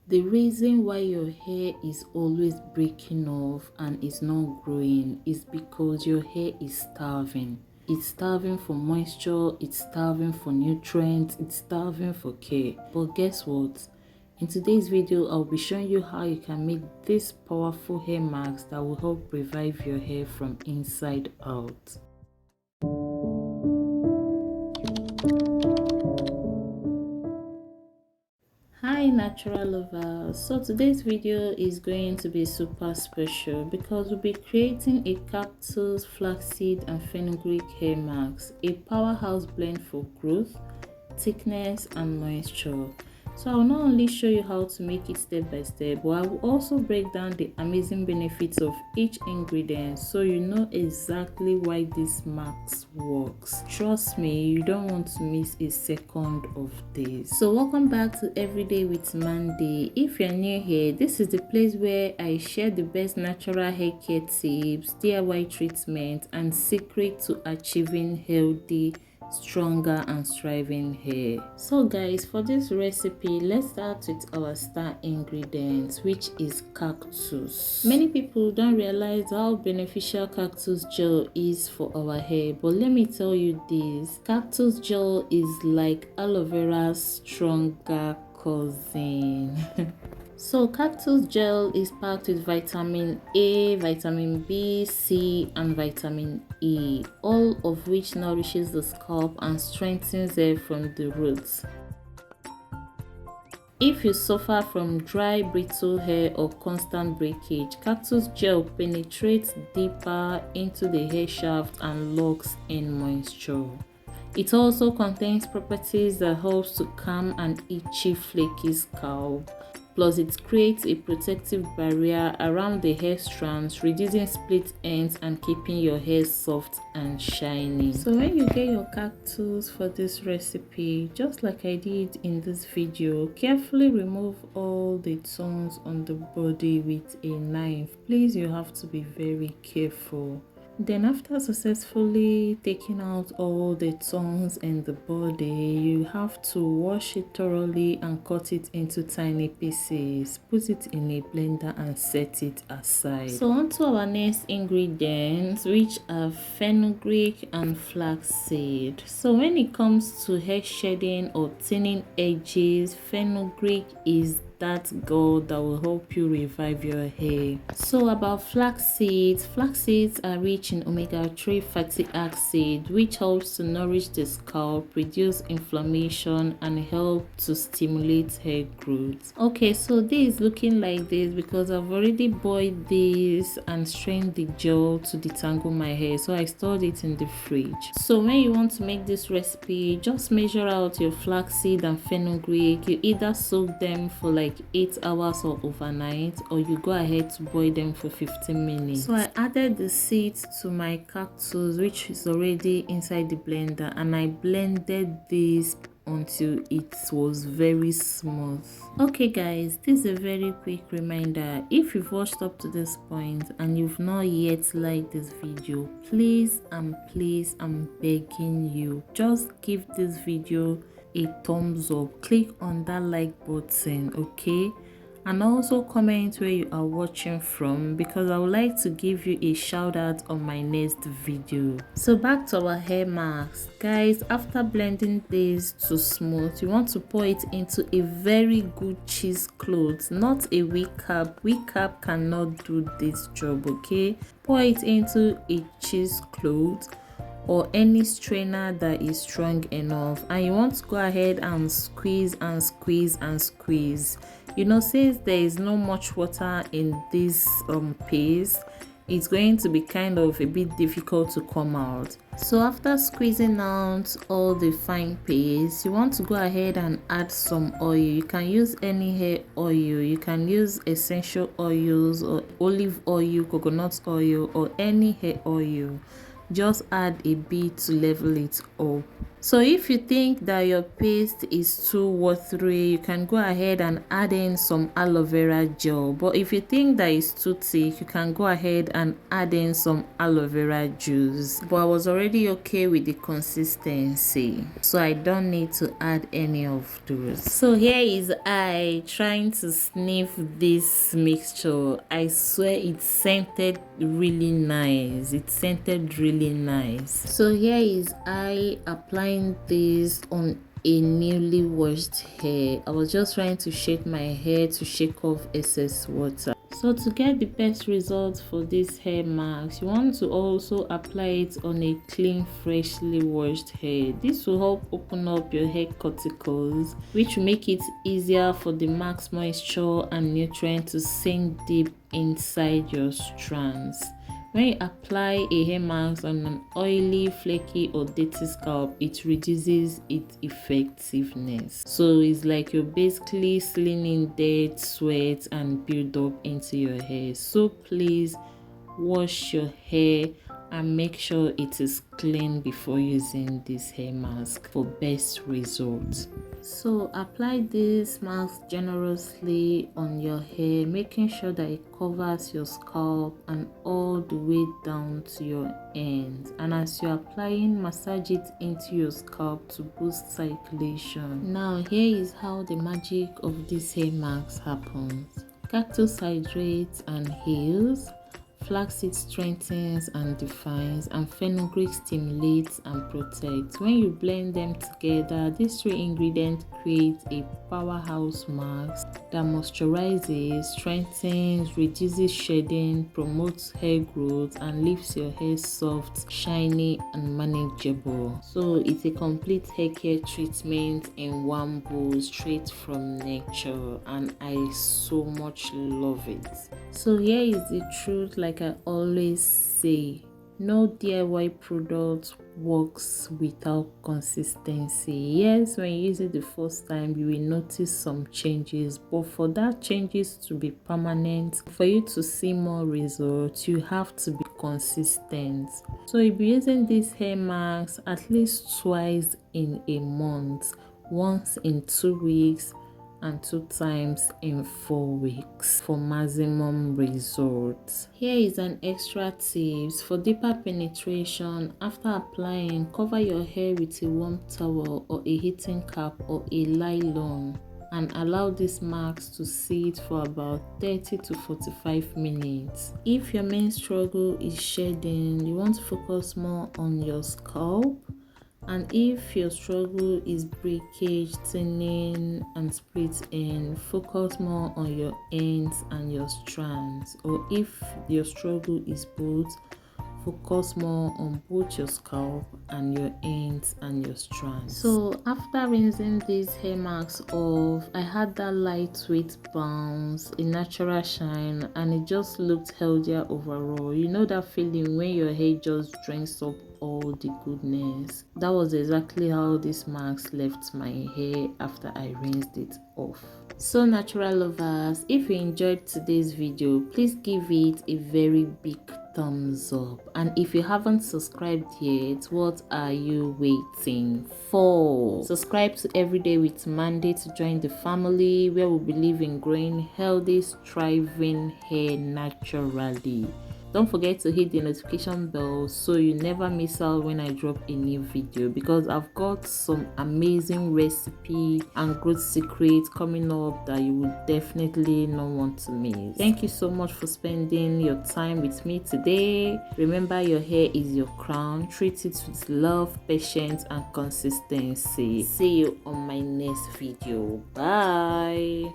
The reason why your hair is always breaking off and is not growing is because your hair is starving. It's starving for moisture, it's starving for nutrients, it's starving for care. But guess what? In today's video, I'll be showing you how you can make this powerful hair mask that will help revive your hair from inside out. Hi natural lovers, so today's video is going to be super special because we'll be creating a Cactus, Flaxseed and Fenugreek Hair Mask, a powerhouse blend for growth, thickness and moisture. So I will not only show you how to make it step by step, but I will also break down the amazing benefits of each ingredient so you know exactly why this mask works. Trust me, you don't want to miss a second of this. So welcome back to Everyday with Mandy. If you're new here, this is the place where I share the best natural hair care tips, DIY treatment and secret to achieving healthy, stronger and thriving hair. So guys, for this recipe, let's start with our star ingredients, which is cactus. Many people don't realize how beneficial cactus gel is for our hair, but let me tell you this, cactus gel is like aloe vera's stronger cousin. So cactus gel is packed with vitamin A, vitamin B, C and vitamin E, all of which nourishes the scalp and strengthens it from the roots. If you suffer from dry, brittle hair or constant breakage, cactus gel penetrates deeper into the hair shaft and locks in moisture. It also contains properties that helps to calm an itchy, flaky scalp. Plus, it creates a protective barrier around the hair strands, reducing split ends and keeping your hair soft and shiny. So when you get your cactus for this recipe, just like I did in this video, carefully remove all the thorns on the body with a knife. Please, you have to be very careful. Then after successfully taking out all the thorns in the body, you have to wash it thoroughly and cut it into tiny pieces. Put it in a blender and set it aside. So on to our next ingredients, which are fenugreek and flaxseed. So when it comes to hair shedding or thinning edges, fenugreek is that girl that will help you revive your hair. So about flax seeds are rich in omega-3 fatty acid, which helps to nourish the scalp, reduce inflammation and help to stimulate hair growth. Okay, so this is looking like this because I've already boiled this and strained the gel to detangle my hair, so I stored it in the fridge. So when you want to make this recipe, just measure out your flaxseed and fenugreek. You either soak them for like 8 hours or overnight, or you go ahead to boil them for 15 minutes. So I added the seeds to my cactus, which is already inside the blender, and I blended this until it was very smooth. Okay guys, this is a very quick reminder. If you've watched up to this point and you've not yet liked this video, please I'm begging you, just give this video a thumbs up, click on that like button, okay, and also comment where you are watching from because I would like to give you a shout out on my next video. So back to our hair mask, guys. After blending this to smooth, you want to pour it into a very good cheesecloth, not a wig cap. Wig cap cannot do this job, okay? Pour it into a cheesecloth or any strainer that is strong enough, and you want to go ahead and squeeze and squeeze and squeeze. You know, since there is not much water in this paste, it's going to be kind of a bit difficult to come out. So after squeezing out all the fine paste, you want to go ahead and add some oil. You can use any hair oil, you can use essential oils or olive oil, coconut oil or any hair oil. Just add a bit to level it up. So if you think that your paste is too watery, you can go ahead and add in some aloe vera gel. But if you think that it's too thick, you can go ahead and add in some aloe vera juice. But I was already okay with the consistency, so I don't need to add any of those. So here is I trying to sniff this mixture. I swear it scented really nice. It scented really nice. So here is I applying this on a newly washed hair. I was just trying to shake my hair to shake off excess water. So to get the best results for this hair mask, you want to also apply it on a clean, freshly washed hair. This will help open up your hair cuticles, which will make it easier for the mask moisture and nutrient to sink deep inside your strands. When you apply a hair mask on an oily, flaky or dirty scalp, it reduces its effectiveness. So it's like you're basically sealing in dirt, sweat and build up into your hair. So please wash your hair and make sure it is clean before using this hair mask for best results. So apply this mask generously on your hair, making sure that it covers your scalp and all the way down to your ends. And as you're applying, massage it into your scalp to boost circulation. Now here is how the magic of this hair mask happens. Cactus hydrates and heals, flaxseed strengthens and defines, and fenugreek stimulates and protects. When you blend them together, these three ingredients create a powerhouse mask that moisturizes, strengthens, reduces shedding, promotes hair growth, and leaves your hair soft, shiny, and manageable. So it's a complete hair care treatment in one bowl, straight from nature, and I so much love it. So here is the truth, like I always say, no DIY product works without consistency. Yes, when you use it the first time, you will notice some changes, but for that changes to be permanent, for you to see more results, you have to be consistent. So you'll be using this hair mask at least twice in a month, once in 2 weeks, and 2 times in 4 weeks for maximum results. Here is an extra tips for deeper penetration. After applying, cover your hair with a warm towel or a heating cap or a nylon and allow this mask to sit for about 30 to 45 minutes. If your main struggle is shedding, you want to focus more on your scalp. And if your struggle is breakage, thinning, and split end, focus more on your ends and your strands. Or if your struggle is both, focus more on both your scalp and your ends and your strands. So after rinsing these hair masks off, I had that lightweight bounce, a natural shine, and it just looked healthier overall. You know that feeling when your hair just drinks up all the goodness? That was exactly how this mask left my hair after I rinsed it off. So natural lovers, if you enjoyed today's video, please give it a very big thumbs up, and if you haven't subscribed yet, what are you waiting for? Subscribe to Everyday with Mandy to join the family where we believe in growing healthy, thriving hair naturally. Don't forget to hit the notification bell so you never miss out when I drop a new video, because I've got some amazing recipe and growth secrets coming up that you will definitely not want to miss. Thank you so much for spending your time with me today. Remember, your hair is your crown. Treat it with love, patience, and consistency. See you on my next video. Bye.